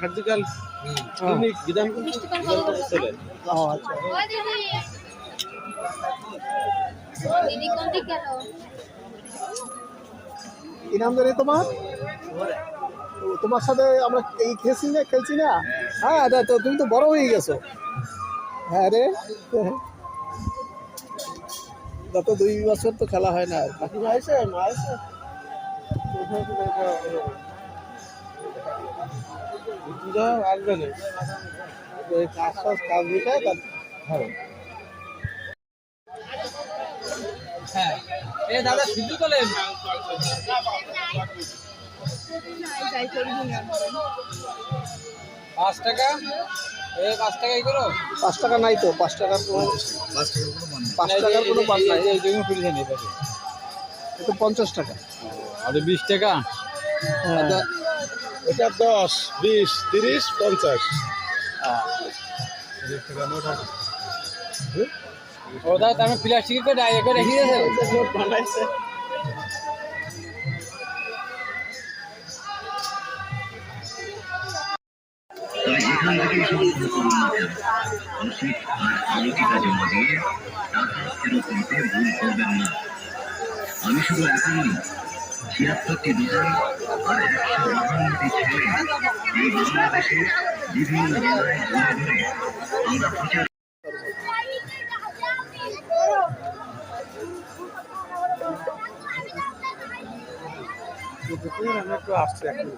Surgical clinic বিধান ছিলেন। কি নাম জানি তোমার? তোমার সাথে আমরা এই খেলছি না। হ্যাঁ তো তুমি তো বড় হয়ে গেছো। হ্যাঁ রে, গত 2 বছর তো খেলা হয় না। আসবে না কাজ দিতে হ্যাঁ এ দাদা শুধু বলেন 5 টাকা। 5 টাকাই করো। 5 টাকা নাই তো, 5 টাকার কোনো পান নাই। এটা 50 টাকা আর 20 টাকা। হ্যাঁ। এটা 10, 20, 30, 50। ও দাদা আমি প্লাস্টিকের করে রেখে দিয়েছে। তবে যেখান থেকেই সংগ্রহ করুন না কেন রসিদ আর আলোকিতা জমা দিয়ে টাকা ফেরত নিতে ভুল করবেন না। আমি শুধু এখনই ৭৬টি দোকান আর ১৫২টি ছেলে এই বাংলাদেশের বিভিন্ন জেলায় ঘুরে ঘুরে আমরা প্রচার একটু আসছে এখন।